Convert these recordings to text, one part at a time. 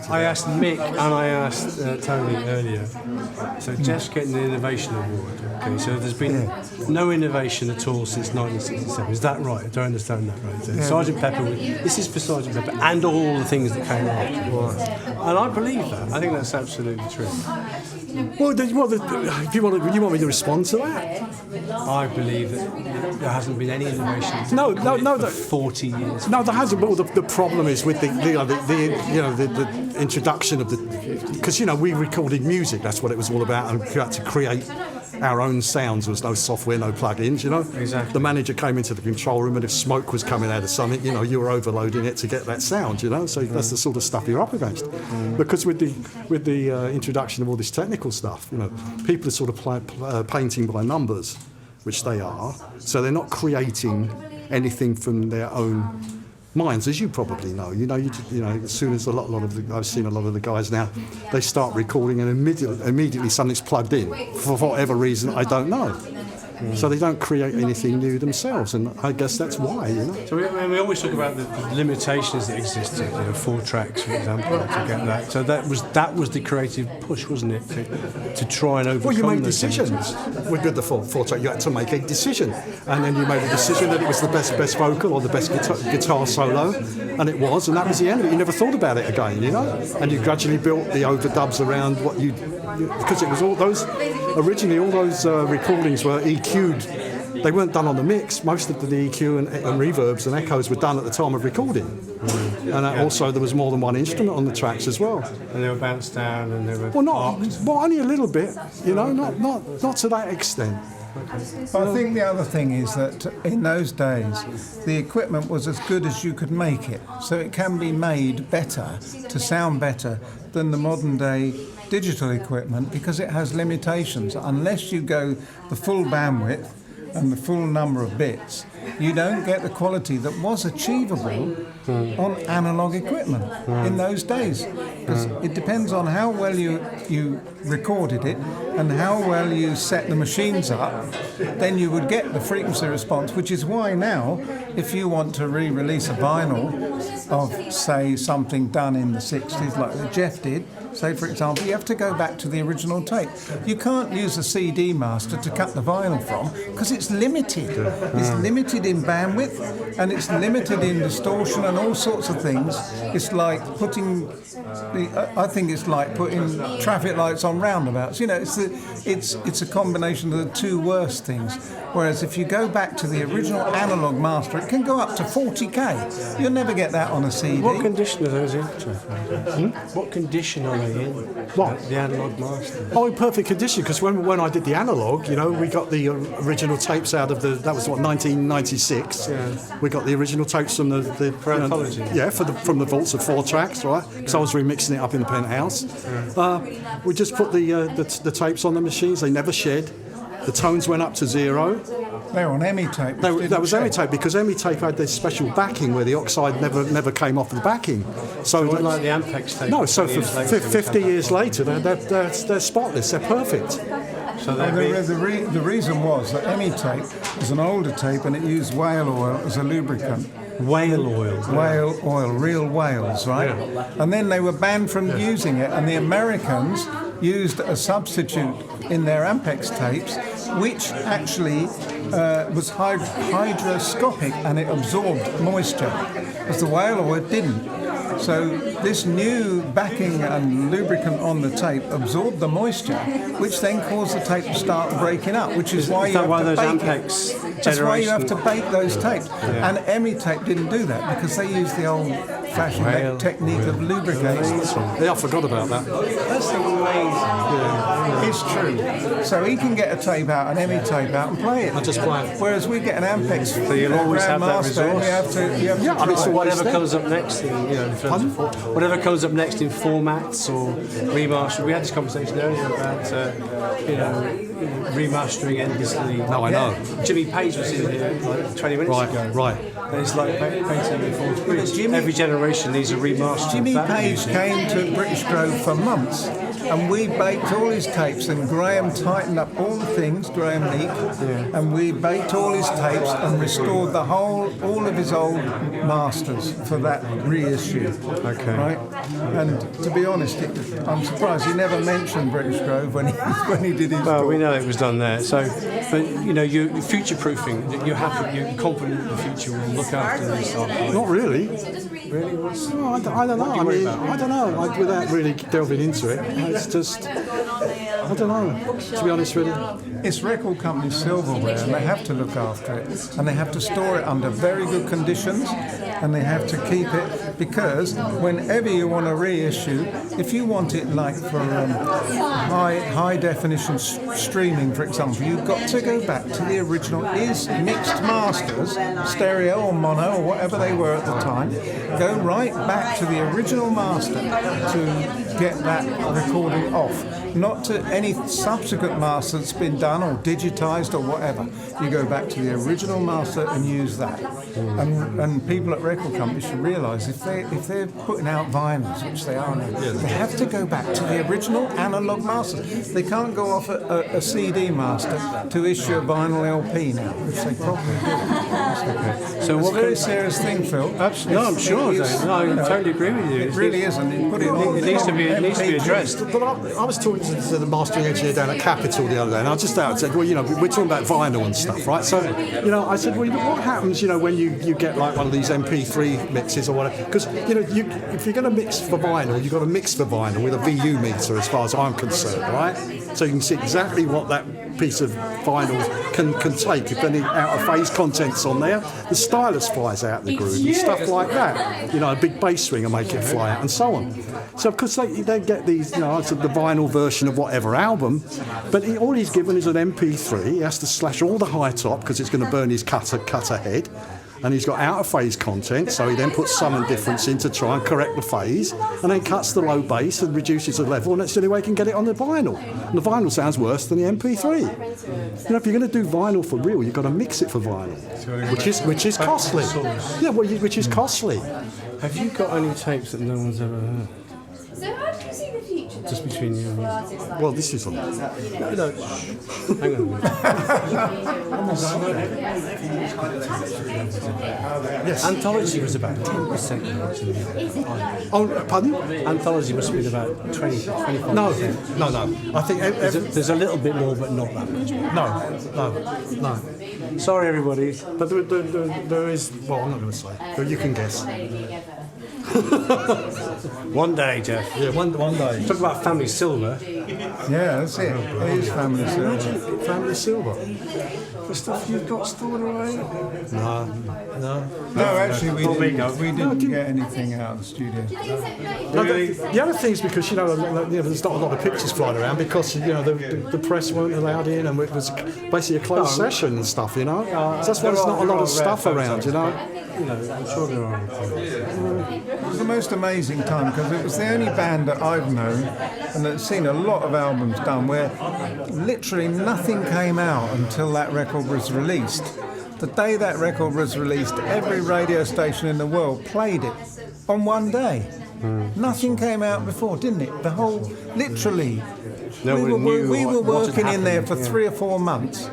I asked Mick and I asked Tony earlier. So Geoff's getting the Innovation Award. Okay, so there's been no innovation at all since 1967. Is that right? I don't understand that right. So Sergeant Pepper. This is for Sergeant Pepper and all the things that came after. And I believe that. I think that's absolutely true. Well, if you want me to respond to that? I believe that there hasn't been any innovation. No, for 40 years. No, there hasn't. But the problem is with the introduction of because we recorded music. That's what it was all about, and we had to create our own sounds. There was no software, no plugins. Exactly. The manager came into the control room, and if smoke was coming out of something, you were overloading it to get that sound. So that's the sort of stuff you're up against. Because with the introduction of all this technical stuff, people are sort of painting by numbers, which they are. So they're not creating anything from their own minds, as you probably know. As soon as I've seen a lot of the guys now, they start recording and immediately something's plugged in for whatever reason I don't know. So they don't create anything new themselves, and I guess that's why. So we always talk about the limitations that existed. 4 tracks, for example, to get that. So that was the creative push, wasn't it, to try and overcome. Well, you made those decisions. With the 4 track, you had to make a decision, and then you made a decision that it was the best vocal or the best guitar solo, and it was, and that was the end of it. You never thought about it again, and you gradually built the overdubs around what because it was all those. Originally, all those recordings were EQ'd. They weren't done on the mix. most of the EQ and reverbs and echoes were done at the time of recording. And also there was more than one instrument on the tracks as well. And they were bounced down and they were only a little bit, not to that extent. I think the other thing is that in those days the equipment was as good as you could make it, so it can be made better to sound better than the modern day digital equipment because it has limitations. Unless you go the full bandwidth and the full number of bits, you don't get the quality that was achievable on analogue equipment in those days. Because it depends on how well you recorded it and how well you set the machines up, then you would get the frequency response, which is why now, if you want to re-release a vinyl of, say, something done in the 60s, like that Geoff did, say, for example, you have to go back to the original tape. You can't use a CD master to cut the vinyl from because it's limited. It's limited in bandwidth and it's limited in distortion and all sorts of things. It's like I think it's like putting traffic lights on roundabouts. It's a combination of the two worst things. Whereas if you go back to the original analog master, it can go up to 40k. You'll never get that on a CD. What condition are those in? What condition are they in? What? The analog master. Oh, in perfect condition, because when I did the analog, we got the original tapes out of that was 1996. Yeah. We got the original tapes from the anthology. From the vaults of 4 tracks, right? Because I was remixing it up in the penthouse. Yeah. We just put the tapes on the machines. They never shed. The tones went up to 0. They were on EMI tape. That was EMI tape because EMI tape had this special backing where the oxide never came off the backing. So like the Ampex tape. No, so for 50 years later, they're spotless. They're perfect. So the reason was that EMI tape was an older tape and it used whale oil as a lubricant. Whale oil. Whale oil, real whales, right? Yeah. And then they were banned from using it, and the Americans used a substitute in their Ampex tapes, which actually was hygroscopic and it absorbed moisture, as the whale oil didn't. So this new backing and lubricant on the tape absorbed the moisture, which then caused the tape to start breaking up, which is why you have to bake. That's why you have to bake those tapes. Yeah. And EMI tape didn't do that because they used the old-fashioned technique of lubrication. Yeah, I forgot about that. That's amazing. Yeah. It's true. So he can get a tape out, an EMI tape out, and play it. I just play it. Whereas we get an Ampex. So you'll always have that resource. So whatever comes up next whatever comes up next in formats or remaster. We had this conversation earlier about remastering endlessly. No, I know. Jimmy Page was in here like 20 minutes ago. Right. It's like painting before screen. Every generation needs a remaster. Jimmy of that Page music. came to British Grove for months, and we baked all his tapes, and Graham tightened up all the things, Graham Leake, and we baked all his tapes and restored all of his old masters for that reissue. Okay. Right? And to be honest, I'm surprised he never mentioned British Grove when he did his Well, talk. we know it was done there. So, but you know, you're future-proofing. You're happy. You're confident that the future will look after these archives. Not really. Really? What's, No, I don't know. I mean, I don't know. Without really delving into it, it's just, I don't know. To be honest with you, It's record company silverware, and they have to look after it, and they have to store it under very good conditions, and they have to keep it, because whenever you want to reissue, if you want it like for high definition streaming, for example, you've got to go back to the original. Is mixed masters, stereo or mono or whatever they were at the time, go right back to the original master to get that recording off. Not to any subsequent master that's been done or digitized or whatever. You go back to the original master and use that. And people at record companies should realise if they're putting out vinyls, which they are now, they have to go back to the original analog master. They can't go off a CD master to issue a vinyl LP now, which they probably do. So It's what a very serious thing, Phil. Absolutely. No, I'm sure. Dave. No, I totally agree with you. It really isn't. You put it on. It needs to be addressed. but I was talking to the mastering engineer down at Capitol the other day, and I just out and said, well, you know, we're talking about vinyl and stuff, right? So, you know, I said, well, what happens, you know, when you get like one of these MP3 mixes or whatever? Because, you know, if you're going to mix for vinyl, you've got to mix for vinyl with a VU meter, as far as I'm concerned, right? So you can see exactly what that piece of vinyl can take. If any out of phase content's on there, the stylus flies out the groove and stuff like that. You know, a big bass swing will make it fly out and so on. So because they get these, you know, it's the vinyl version of whatever album, but all he's given is an MP3. He has to slash all the high top because it's going to burn his cutter head. And he's got out of phase content, so he then puts sum and difference in to try and correct the phase, and then cuts the low bass and reduces the level, and that's the only way he can get it on the vinyl. And the vinyl sounds worse than the MP3. You know, if you're going to do vinyl for real, you've got to mix it for vinyl, which is costly. Yeah, which is costly. Have you got any tapes that no one's ever heard? So how do you see the future? Just between you and me. Well, this is on. No, hang on a minute. Yes. Anthology was about 10%. Oh, pardon? Anthology must have been about 25%. No. I think There's a little bit more, but not that much. no. Sorry, everybody. But there is. Well, I'm not going to say. But you can guess. One day, Geoff. Yeah, one day. Talk about family silver. Yeah, that's it. It is family silver. Family silver. The stuff you've got stored away. No. No, actually, we didn't get anything out of the studio. No, the other thing is because you know there's not a lot of pictures flying around because you know the press weren't allowed in and it was basically a closed session and stuff. You know, so that's why there's not a lot of stuff around. You know. You know, I'm sure there are. It was the most amazing time because it was the only band that I've known and that's seen a lot of albums done where literally nothing came out until that record was released. The day that record was released, every radio station in the world played it on one day. Nothing came out before, didn't it? The whole, literally. We were working in there for 3 or 4 months.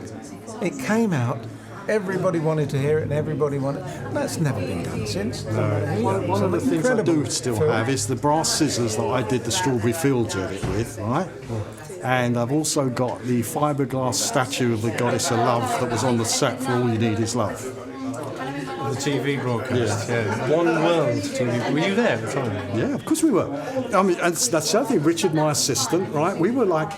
It came out. Everybody wanted to hear it, and everybody wanted. That's never been done since. One of the things I do still have is the brass scissors that I did the Strawberry Fields edit with, right? And I've also got the fiberglass statue of the Goddess of Love that was on the set for All You Need Is Love. The TV broadcast, yeah. One World TV. Were you there at the time? Yeah, of course we were. I mean, and that's the other thing. Richard, my assistant, right? We were like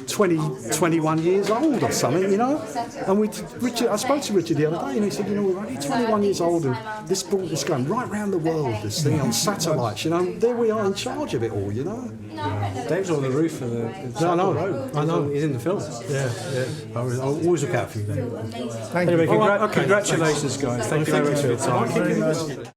21 years old or something, you know. And I spoke to Richard the other day, and he said, you know, we're only 21 years old, and this brought this going right round the world. This thing on satellites, you know. There we are in charge of it all, you know. Dave's on the roof of the road. I know. He's in the film. Yeah. I'll always look out for you, Dave. Thank Anyway, you. congratulations, guys. Thank you very much for your time. Very much.